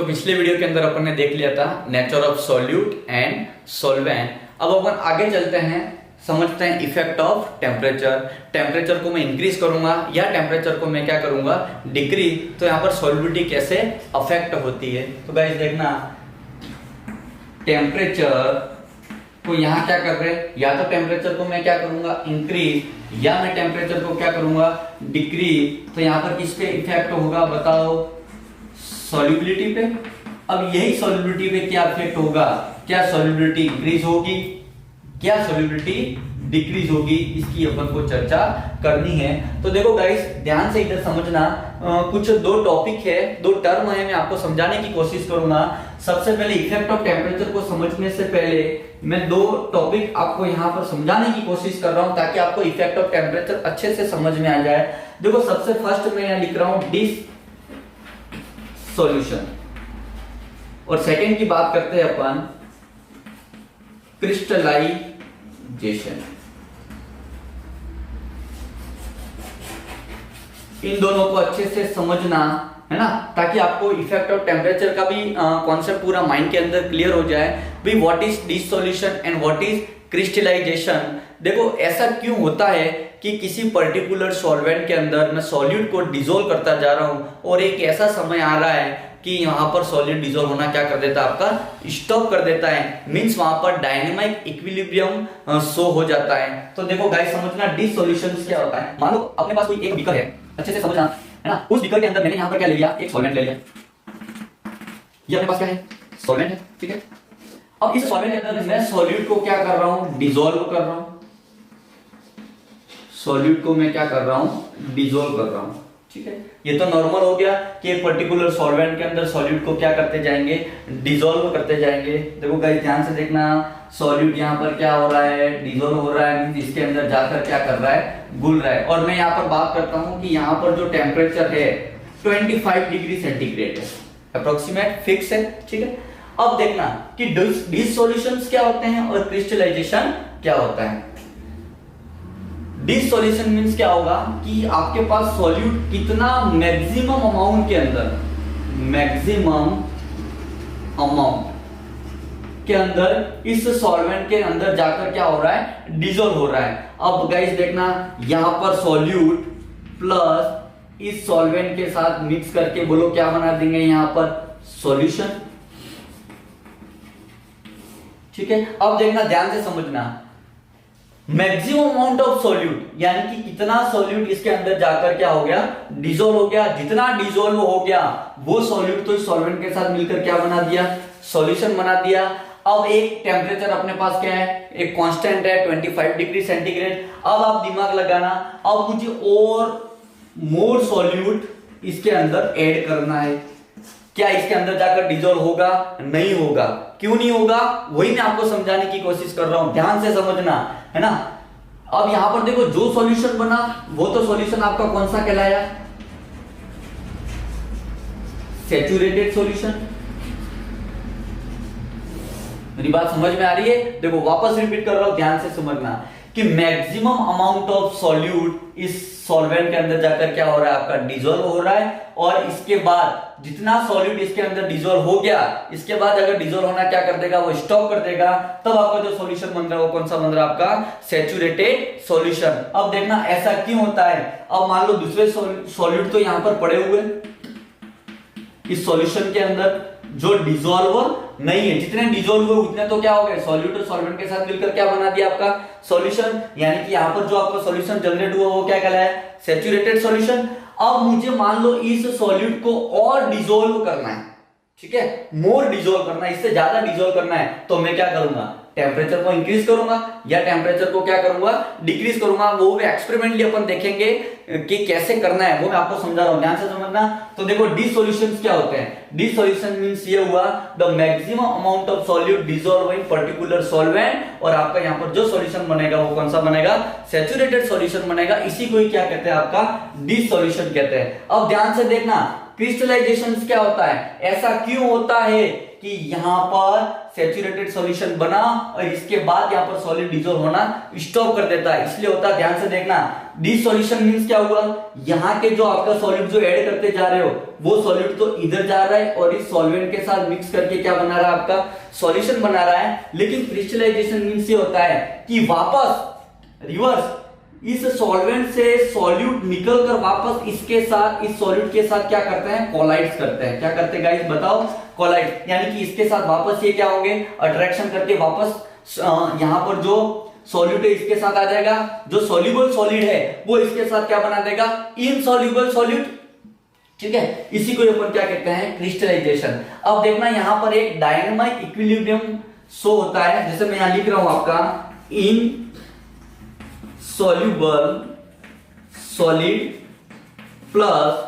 तो पिछले वीडियो के अंदर अपन ने देख लिया था nature of solute and solvent. अब अपन आगे चलते हैं, समझते हैं इफेक्ट ऑफ टेम्परेचर। टेम्परेचर को मैं इंक्रीज करूंगा या टेम्परेचर को मैं क्या करूंगा, डिक्रीज, तो यहाँ पर सॉल्युबिलिटी कैसे अफेक्ट होती है। तो गाइस देखना, टेम्परेचर को यहाँ क्या कर रहे हैं, या तो टेम्परेचर को मैं क्या करूंगा इंक्रीज, या मैं टेम्परेचर को क्या करूंगा डिक्रीज। तो यहाँ पर किस पे इफेक्ट होगा बताओ, सॉल्युबिलिटी पे। अब यही सॉल्युबिलिटी पे क्या इफेक्ट होगा, क्या सॉल्युबिलिटी इंक्रीज होगी, क्या सॉल्युबिलिटी डिक्रीज होगी, इसकी अपन को चर्चा करनी है। तो देखो गाइस ध्यान से इधर समझना, कुछ दो टॉपिक है, दो टर्म है, मैं आपको समझाने की कोशिश करूंगा। सबसे पहले इफेक्ट ऑफ टेम्परेचर को समझने से पहले मैं दो टॉपिक आपको यहाँ पर समझाने की कोशिश कर रहा हूं ताकि आपको इफेक्ट ऑफ टेम्परेचर अच्छे से समझ में आ जाए। देखो सबसे फर्स्ट मैं यहाँ लिख रहा हूं डिस सॉल्यूशन, और सेकेंड की बात करते हैं अपन क्रिस्टलाइजेशन। इन दोनों को अच्छे से समझना है ना, ताकि आपको इफेक्ट ऑफ टेम्परेचर का भी कॉन्सेप्ट पूरा माइंड के अंदर क्लियर हो जाए। भाई what is dissolution and what is crystallisation. देखो ऐसा क्यों होता है कि किसी पर्टिकुलर सॉल्वेंट के अंदर मैं सॉल्यूट को डिसोल्व करता जा रहा हूं और एक ऐसा समय आ रहा है कि यहाँ पर सॉलिड डिसॉल्व होना क्या कर देता है, आपका स्टॉप कर देता है। मींस वहां पर डायनेमिक इक्विलिब्रियम शो हो जाता है। तो देखो गाइस समझना डिसोल्यूशन क्या होता है। मान लो अपने पास कोई एक बीकर है, अच्छे से समझना है ना, उस बीकर के अंदर मैंने यहाँ पर क्या ले लिया, एक सॉल्वेंट ले लिया। ये अपने पास क्या है, सॉल्वेंट है, ठीक है। अब इस सॉल्वेंट के अंदर मैं सॉल्यूट को क्या कर रहा हूँ, डिसॉल्व कर रहा हूँ। सॉल्यूट को मैं क्या कर रहा हूँ, डिसॉल्व कर रहा हूँ, ठीक है। ये तो नॉर्मल हो गया कि एक पर्टिकुलर सॉल्वेंट के अंदर सॉल्यूट को क्या करते जाएंगे, डिसॉल्व करते जाएंगे। देखो गाइस ध्यान से देखना, सॉल्यूट यहाँ पर क्या हो रहा है, डिसॉल्व हो रहा है, इसके अंदर जाकर क्या कर रहा है, घुल रहा है। और मैं यहाँ पर बात करता हूँ कि यहाँ पर जो टेम्परेचर है 25 डिग्री सेंटीग्रेड है, अप्रोक्सीमेट फिक्स है, ठीक है। अब देखना कि डिसोल्यूशंस क्या होते हैं और क्रिस्टलाइजेशन क्या होता है। डिसोल्यूशन मींस क्या होगा कि आपके पास सॉल्यूट कितना मैक्सिमम अमाउंट के अंदर, मैक्सिमम अमाउंट के अंदर इस सॉल्वेंट के अंदर जाकर क्या हो रहा है, डिसॉल्व हो रहा है। अब गाइस देखना, यहां पर सॉल्यूट प्लस इस सॉल्वेंट के साथ मिक्स करके बोलो क्या बना देंगे, यहां पर सॉल्यूशन, ठीक है। अब देखना ध्यान से समझना, मैक्सिमम अमाउंट ऑफ सॉल्यूट यानी कि कितना सॉल्यूट इसके अंदर जाकर क्या हो गया, डिसॉल्व हो गया। जितना डिसॉल्व हो गया वो सॉल्यूट तो इस सॉल्वेंट के साथ मिलकर क्या बना दिया, सॉल्यूशन बना दिया। अब एक टेम्परेचर अपने पास क्या है, एक कांस्टेंट है 25 डिग्री सेंटीग्रेड। अब आप दिमाग लगाना, अब मुझे और मोर सॉल्यूट इसके अंदर ऐड करना है। क्या इसके अंदर जाकर डिसॉल्व होगा, नहीं होगा। क्यों नहीं होगा, वही मैं आपको समझाने की कोशिश कर रहा हूं, ध्यान से समझना है ना। अब यहां पर देखो जो सॉल्यूशन बना वो तो सॉल्यूशन आपका कौन सा कहलाया, सैचुरेटेड सॉल्यूशन। मेरी बात समझ में आ रही है। देखो वापस रिपीट कर रहा हूं, ध्यान से समझना कि मैक्सिमम अमाउंट ऑफ सॉल्यूट इस सॉल्वेंट के अंदर जाकर क्या हो रहा है, आपका डिसॉल्व हो रहा है। और इसके बाद जितना सॉल्यूट इसके अंदर डिसॉल्व हो गया, इसके बाद अगर डिसॉल्व होना क्या कर देगा, वो स्टॉप कर देगा। तब आपका जो सॉल्यूशन बन रहा है वो कौन सा बन रहा है, आपका सैचुरेटेड सॉल्यूशन। अब देखना ऐसा क्यों होता है। अब मान लो दूसरे सॉल्यूट तो यहां पर पड़े हुए इस सॉल्यूशन के अंदर जो डिसॉल्व नहीं है, जितने डिसॉल्व हुए उतने तो क्या हो गए, सॉल्यूट और सॉल्वेंट के साथ मिलकर क्या बना दिया, आपका सॉल्यूशन। यानी कि यहां पर जो आपका सॉल्यूशन जनरेट हुआ वो क्या कहलाया, सैचुरेटेड सॉल्यूशन। अब मुझे मान लो इस सॉल्यूट को और डिसॉल्व करना है, ठीक है, मोर डिसॉल्व करना है, इससे ज्यादा डिसॉल्व करना है, तो मैं क्या करूंगा, टेम्परेचर को इंक्रीज करूंगा या टेम्परेचर को क्या करूंगा, डिक्रीज करूंगा। वो भी एक्सपेरिमेंटली अपन देखेंगे कि कैसे करना है, वो मैं आपको समझा रहा हूं, ध्यान से समझना। तो देखो डिसोल्यूशंस क्या होते हैं। डिसोल्यूशन मींस ये हुआ the maximum amount of solute dissolve in particular solvent, और आपका यहाँ पर जो सॉल्यूशन बनेगा वो कौन सा बनेगा, सैचुरेटेड सॉल्यूशन बनेगा। इसी को ही क्या कहते हैं, आपका डिसोल्यूशन कहते हैं। अब ध्यान से देखना, क्रिस्टलाइजेशन क्या होता है, ऐसा क्यों होता है कि यहाँ पर सैचुरेटेड सॉल्यूशन बना और इसके बाद यहाँ पर सॉलिड डिसॉल्व होना स्टॉप कर देता है, इसलिए होता है, ध्यान से देखना। डिसॉल्यूशन मींस क्या हुआ, यहाँ के जो आपका सॉलिड जो ऐड करते जा रहे हो वो सॉलिड तो इधर जा रहा है और इस सॉल्वेंट के साथ मिक्स करके क्या बना रहा है, आपका सॉल्यूशन बना रहा है। लेकिन क्रिस्टलाइजेशन मींस ये होता है कि वापस रिवर्स इस सॉल्वेंट से सॉल्यूट निकल कर वापस इसके साथ, इस सॉल्यूट के साथ क्या करते हैं, कोलाइड्स करते हैं। क्या करते हैं गाइस बताओ, कोलाइड, यानी कि इसके साथ वापस ये क्या होंगे, अट्रैक्शन करके वापस यहां पर जो सॉल्यूट है इसके साथ आ जाएगा, जो सॉल्युबल सॉलिड है वो इसके साथ क्या बना देगा, इनसॉल्युबल सॉल्यूट। ठीक है, इसी को अपन क्या कहते हैं, क्रिस्टलाइजेशन। अब देखना यहां पर एक डायनामिक इक्विलिब्रियम शो होता है, जैसे मैं यहां लिख रहा हूं आपका इन soluble solid plus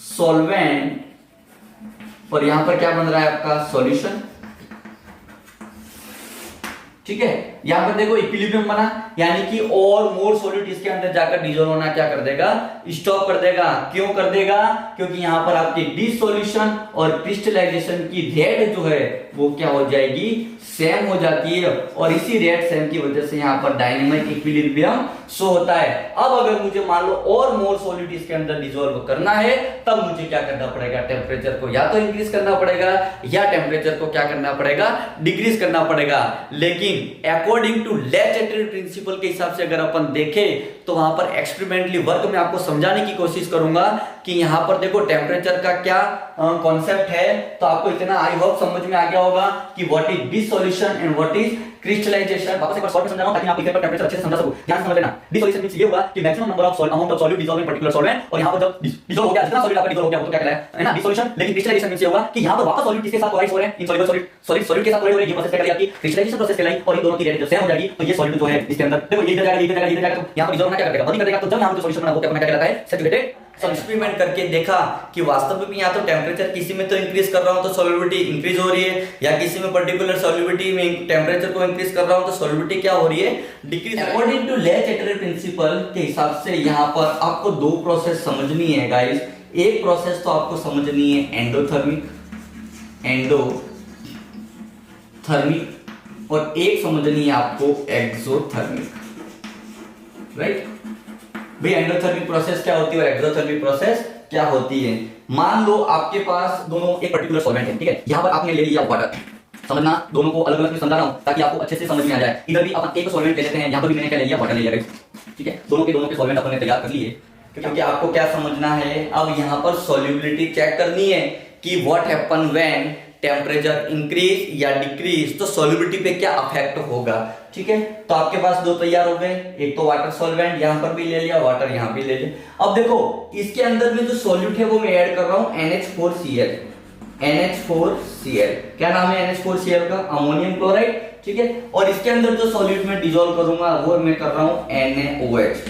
solvent और यहां पर क्या बन रहा है आपका सॉल्यूशन। ठीक है, यहां पर देखो इक्विलिब्रियम बना, यानी कि और मोर सॉलिड इसके अंदर जाकर डिसॉल्व होना क्या कर देगा, स्टॉप कर देगा। क्यों कर देगा, क्योंकि यहां पर आपकी डिसॉल्यूशन और क्रिस्टलाइजेशन की रेट जो है वो क्या हो जाएगी, सेम हो जाती है, और इसी रेट सेम की वजह से यहां पर डायनामिक इक्विलिब्रियम शो होता है। अब अगर मुझे मान लो और मोर सॉलिड इसके अंदर डिसॉल्व करना है, तब मुझे क्या करना पड़ेगा, टेम्परेचर को या तो इंक्रीज करना पड़ेगा या टेम्परेचर को क्या करना पड़ेगा, डिक्रीज करना पड़ेगा। लेकिन अकॉर्डिंग टू लेचेटरी प्रिंसिपल के हिसाब से अगर अपन देखें तो वहां पर एक्सपेरिमेंटली वर्क में आपको समझाने की कोशिश करूंगा कि यहां पर देखो टेम्परेचर का क्या कॉन्सेप्ट है। तो आपको इतना आई होप समझ में आ गया होगा कि what is dissolution and what is crystallisation. वापस एक बार शॉर्ट में समझा रहा हूं ताकि आप पेपर टेम्परेचर अच्छे से समझ सको। ध्यान से समझ लेना, डिसॉल्यूशन मींस ये होगा कि maximum number of amount of solute dissolve in particular solvent, और यहां पर जब डिसॉल्व हो गया, जितना सॉल्यूट आपका डिसॉल्व हो गया वो तो क्या कहलाता है ना, डिसॉल्यूशन। लेकिन क्रिस्टलाइजेशन मींस ये होगा कि यहां पर वापस सॉल्यूट किसके साथ कोलाइड हो रहे हैं, इनसॉल्युबल सॉलिड सॉलिड के साथ कोलाइड हो रहे हैं। ये प्रोसेस क्या कहलाती है, क्रिस्टलाइजेशन प्रोसेस कहलाई, और इन दोनों की रेट जब सेम हो जाएगी तो ये सॉल्यूट जो है इसके अंदर देखो ये इधर जाएगा, इधर जाएगा, इधर जाएगा, तो यहां पर डिसॉल्व होना क्या करेगा, बंद कर देगा। तो जब यहां पर सॉल्यूशन बना वो क्या कहलाता है, सैचुरेटेड। एक्सपेरिमेंट करके देखा कि वास्तव में यहाँ तो टेम्परेचर किसी में तो इंक्रीज कर रहा हूं तो सॉल्युबिलिटी इंक्रीज हो रही है, या किसी में पर्टिकुलर सॉल्युबिलिटी में टेम्परेचर को इंक्रीज कर रहा हूं तो सॉल्युबिलिटी क्या हो रही है, डिक्रीज। अकॉर्डिंग टू लेचेटरी प्रिंसिपल के हिसाब से यहाँ पर आपको दो प्रोसेस समझनी है गाइस। एक प्रोसेस तो आपको समझनी है एंडोथर्मिक और एक समझनी है आपको एक्सोथर्मिक, राइट। भाई एंडोथर्मिक प्रोसेस क्या होती है और एक्सोथर्मिक प्रोसेस क्या होती है। मान लो आपके पास दोनों एक पर्टिकुलर सॉल्वेंट है, ठीक है, यहां पर आपने ले लिया वाटर। समझना, दोनों को अलग अलग में समझा रहा हूं ताकि आपको अच्छे से समझ में आ जाए। इधर भी अपन एक सॉल्वेंट ले लेते हैं, यहां पर भी मैंने क्या ले लिया, वाटर ले लिया, ठीक है। दोनों के सॉल्वेंट अपन ने तैयार कर लिए, क्योंकि आपको क्या समझना है, अब यहां पर सॉल्युबिलिटी चेक करनी है कि what happen when temperature increase या डिक्रीज, तो सॉल्युबिलिटी पे क्या अफेक्ट होगा। ठीक है, तो आपके पास दो तैयार हो गए, एक तो वाटर सॉल्वेंट, यहां पर भी ले लिया, वाटर यहां भी ले लिया। अब देखो इसके अंदर में जो सॉल्यूट है वो मैं ऐड कर रहा हूं NH4Cl। NH4Cl क्या नाम है NH4Cl का, अमोनियम क्लोराइड, ठीक है। और इसके अंदर जो सॉल्यूट में डिसॉल्व करूंगा वो मैं कर रहा हूं NaOH।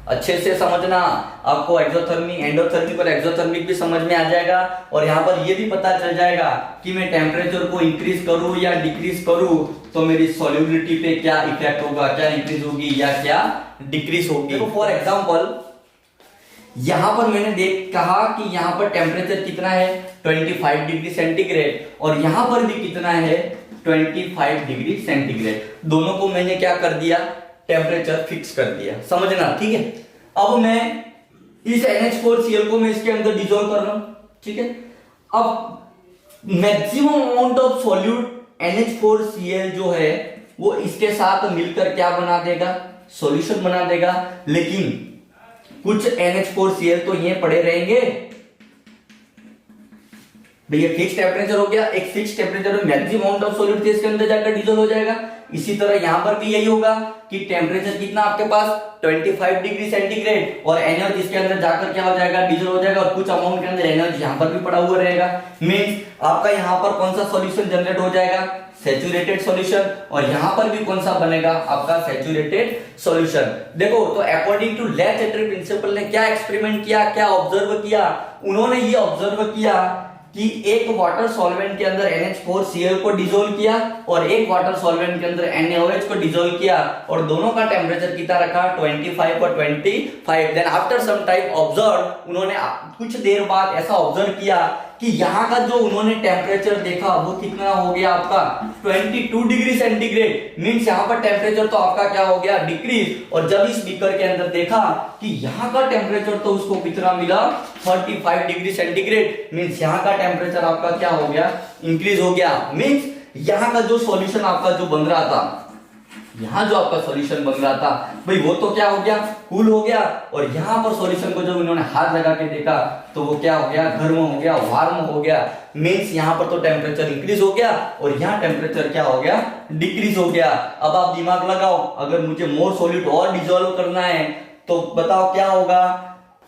अच्छे से समझना, आपको एक्सोथर्मिक, एंडोथर्मिक और एक्सोथर्मिक भी समझ में आ जाएगा, और यहाँ पर ये भी पता चल जाएगा कि मैं टेम्परेचर को इंक्रीज करूं या डिक्रीज करूं तो मेरी सॉल्युबिलिटी पे क्या इफेक्ट होगा, क्या इंक्रीज होगी या क्या डिक्रीज होगी। तो फॉर एग्जांपल यहां पर मैंने कहा कि यहां पर टेम्परेचर कितना है 25 डिग्री सेंटीग्रेड, और यहां पर भी कितना है 25 डिग्री सेंटीग्रेड। दोनों को मैंने क्या कर दिया, टेम्परेचर फिक्स कर दिया, समझना, ठीक है। अब मैं इस NH4Cl को मैं इसके अंदर डिसॉल्व कर रहा हूं, ठीक है। अब maximum amount of solute NH4Cl जो है वो इसके साथ मिलकर क्या बना देगा, सॉल्यूशन बना देगा। लेकिन कुछ NH4Cl तो ये पड़े रहेंगे, भैया फिक्स टेम्परेचर हो गया, एक फिक्स टेम्परेचर में मैक्सिमम अमाउंट ऑफ सॉल्यूट इसके अंदर जाकर डिसॉल्व हो जाएगा। इसी तरह यहां पर भी यही होगा कि टेम्परेचर कितना आपके पास 25 डिग्री सेंटीग्रेड, और एनर्जी इसके अंदर जाकर क्या हो जाएगा, डिसॉल्व हो जाएगा, और कुछ अमाउंट के अंदर एनर्जी यहां पर भी पड़ा हुआ रहेगा। मींस आपका यहां पर कौन सा सॉल्यूशन जनरेट हो जाएगा, सैचुरेटेड सॉल्यूशन, और यहां पर भी कौन सा बनेगा आपका सैचुरेटेड सॉल्यूशन। देखो तो अकॉर्डिंग टू लेचेटरी प्रिंसिपल ने क्या एक्सपेरिमेंट किया, क्या ऑब्जर्व किया, उन्होंने ये ऑब्जर्व किया कि एक वाटर सॉल्वेंट के अंदर NH4Cl को डिसॉल्व किया और एक वाटर सॉल्वेंट के अंदर NaOH को डिसॉल्व किया, और दोनों का टेम्परेचर कितना रखा 25 और 25। Then after some time observe, उन्होंने कुछ देर बाद ऐसा ऑब्जर्व किया कि यहाँ का जो उन्होंने टेम्परेचर देखा वो कितना हो गया आपका 22 डिग्री सेंटीग्रेड, मींस यहाँ पर टेम्परेचर तो आपका क्या हो गया डिक्रीज। और जब इस बीकर के अंदर देखा कि यहाँ का टेम्परेचर तो उसको कितना मिला 35 डिग्री सेंटीग्रेड, मींस यहाँ का टेम्परेचर आपका क्या हो गया इंक्रीज हो गया। मींस यहाँ का जो सॉल्यूशन आपका जो बन रहा था, यहाँ जो आपका सॉल्यूशन बन रहा था भाई वो तो क्या हो गया कूल हो गया, और यहाँ पर सॉल्यूशन को जब इन्होंने हाथ लगा के देखा तो वो क्या हो गया गर्म हो गया, वार्म हो गया। मींस यहाँ पर तो टेम्परेचर इंक्रीज हो गया और यहाँ टेम्परेचर क्या हो गया डिक्रीज हो गया। अब आप दिमाग लगाओ, अगर मुझे मोर सॉल्यूट और डिसॉल्व करना है तो बताओ क्या होगा।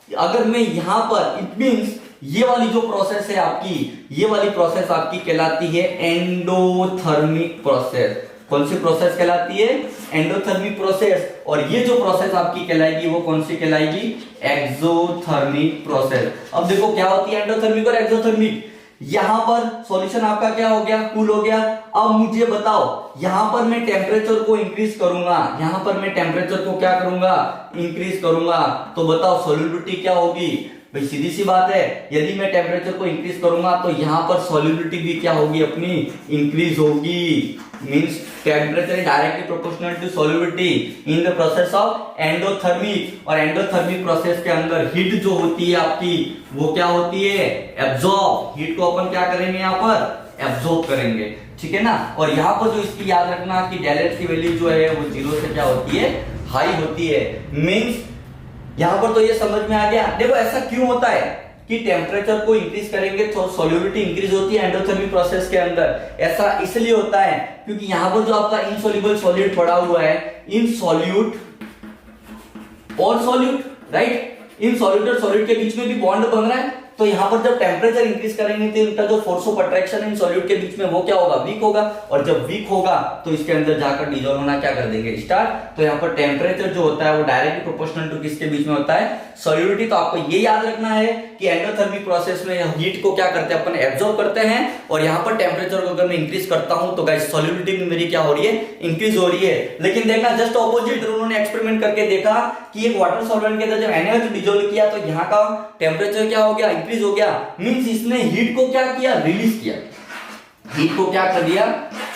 अगर मैं यहाँ पर इट मींस ये वाली जो प्रोसेस है आपकी, ये वाली प्रोसेस आपकी कहलाती है एंडोथर्मिक प्रोसेस। कौन सी प्रोसेस कहलाती है एंडोथर्मिक प्रोसेस। और ये जो प्रोसेस आपकी कहलाएगी वो कौन सी कहलाएगी एक्सोथर्मिक प्रोसेस। अब देखो क्या होती है एंडोथर्मिक और एक्सोथर्मिक। यहां पर सॉल्यूशन आपका क्या हो गया कूल हो गया। अब मुझे बताओ यहां पर मैं टेम्परेचर को इंक्रीज करूंगा, यहां पर मैं टेम्परेचर को क्या करूंगा इंक्रीज करूंगा, तो बताओ सॉल्युबिलिटी क्या होगी। भाई सीधी सी बात है, यदि मैं टेम्परेचर को इंक्रीज करूंगा तो यहां पर सॉल्युबिलिटी भी क्या होगी अपनी इंक्रीज होगी। Means temperature is directly proportional to solubility in the process of endothermic. और एंडोथर्मिक प्रोसेस के अंदर हीट जो होती है आपकी वो क्या होती है एब्जॉर्ब। हीट को अपन क्या करेंगे यहाँ पर एब्जॉर्ब करेंगे, ठीक है ना। और यहाँ पर जो इसकी याद रखना कि डेल एच की वैल्यू जो है वो 0 से क्या होती है हाई होती है। मींस यहां पर तो ये समझ में आ गया। देखो ऐसा क्यों होता है कि टेम्परेचर को इंक्रीज करेंगे तो सॉल्युबिलिटी इंक्रीज होती है एंडोथर्मिक प्रोसेस के अंदर। ऐसा इसलिए होता है क्योंकि यहां पर जो आपका इनसॉल्युबल सॉल्यूट पड़ा हुआ है, इन सॉल्यूट और सॉल्यूट, राइट, इन सॉल्यूट और सॉल्यूट के बीच में भी बॉन्ड बन रहा है। तो यहां पर जब टेम्परेचर इंक्रीज करेंगे तो इनका जो force of attraction in solute के बीच में वो क्या होगा वीक होगा। और जब वीक होगा तो इसके अंदर जाकर डिसॉल्व होना क्या कर देंगे स्टार्ट। तो यहाँ पर टेम्परेचर जो होता है वो डायरेक्टली प्रोपोर्शनल टू किसके बीच में होता है सॉल्युबिलिटी। तो आपको ये याद रखना है कि एंडोथर्मिक प्रोसेस में हीट को क्या करते हैं अपन एब्जॉर्ब करते हैं। और यहाँ पर टेम्परेचर को अगर मैं इंक्रीज करता हूं तो गाइस सॉल्युबिलिटी भी मेरी क्या हो रही है इंक्रीज हो रही है। लेकिन देखना जस्ट ऑपोजिट, उन्होंने एक्सपेरिमेंट करके देखा कि एक वाटर सॉल्वेंट के अंदर जब NaOH डिसॉल्व किया तो यहाँ का टेम्परेचर क्या हो गया इंक्रीज हो गया। मींस इसने हीट को क्या किया रिलीज किया। हीट को क्या कर दिया,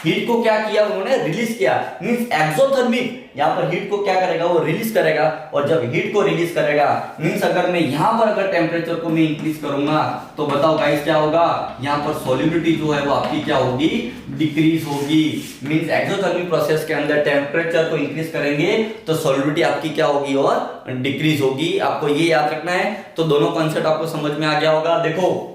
हीट को क्या किया उन्होंने रिलीज किया। मींस एक्सोथर्मिक यहाँ पर हीट को क्या करेगा वो रिलीज करेगा। और जब हीट को रिलीज करेगा मींस अगर मैं यहाँ पर अगर टेम्परेचर को मैं इंक्रीज करूंगा तो बताओ गाइस क्या होगा, यहाँ पर सॉल्युबिलिटी जो है वो आपकी क्या होगी डिक्रीज होगी। मींस एक्सोथर्मिक प्रोसेस के अंदर टेम्परेचर को इंक्रीज करेंगे तो सॉल्युबिलिटी आपकी क्या होगी और डिक्रीज होगी। आपको ये याद रखना है। तो दोनों कॉन्सेप्ट आपको समझ में आ गया होगा। देखो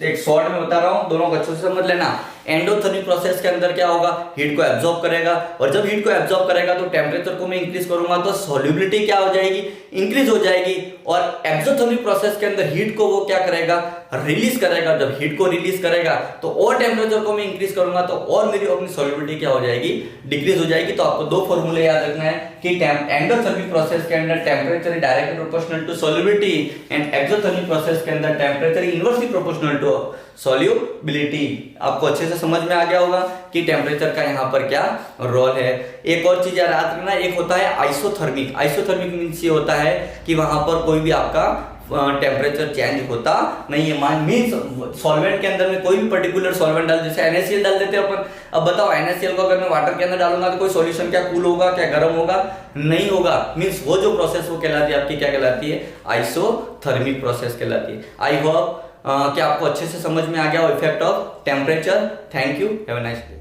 एक शॉर्ट में बता रहा हूं, दोनों को अच्छे से समझ लेना। एंडोथर्मिक प्रोसेस के अंदर क्या होगा हीट को एब्जॉर्ब करेगा, और जब हीट को एब्जॉर्ब करेगा तो टेम्परेचर को मैं इंक्रीज करूंगा तो सॉल्युबिलिटी क्या हो जाएगी इंक्रीज हो जाएगी। और एक्सोथर्मिक प्रोसेस के अंदर हीट को वो क्या करेगा रिलीज करेगा। जब हीट को रिलीज करेगा तो और टेम्परेचर को मैं इंक्रीज करूंगा तो और मेरी अपनी सॉल्युबिलिटी क्या हो जाएगी डिक्रीज हो जाएगी। तो आपको दो फॉर्मूले याद रखना है कि एंडोथर्मिक प्रोसेस के अंदर temperature is directly proportional to solubility and exothermic process के अंदर temperature inversely proportional to solubility. आपको अच्छे से समझ में आ गया होगा कि टेम्परेचर का यहाँ पर क्या रोल है। एक और चीज याद रखना, एक होता है आइसोथर्मिक। आइसोथर्मिक मींस ये होता है कि वहां पर कोई भी आपका टेम्परेचर चेंज होता नहीं है। मींस सॉल्वेंट के अंदर में कोई भी पर्टिकुलर सॉल्वेंट डाल, जैसे NaCl डाल देते हैं अपन। अब बताओ NaCl को अगर मैं वाटर के अंदर डालूंगा तो कोई सॉल्यूशन क्या कूल होगा क्या गर्म होगा नहीं होगा। मींस वो जो प्रोसेस वो कहलाती है आपकी क्या कहलाती है आइसोथर्मिक प्रोसेस कहलाती है। आई होप कि आपको अच्छे से समझ में आ गया effect of temperature. Thank you, have a nice day.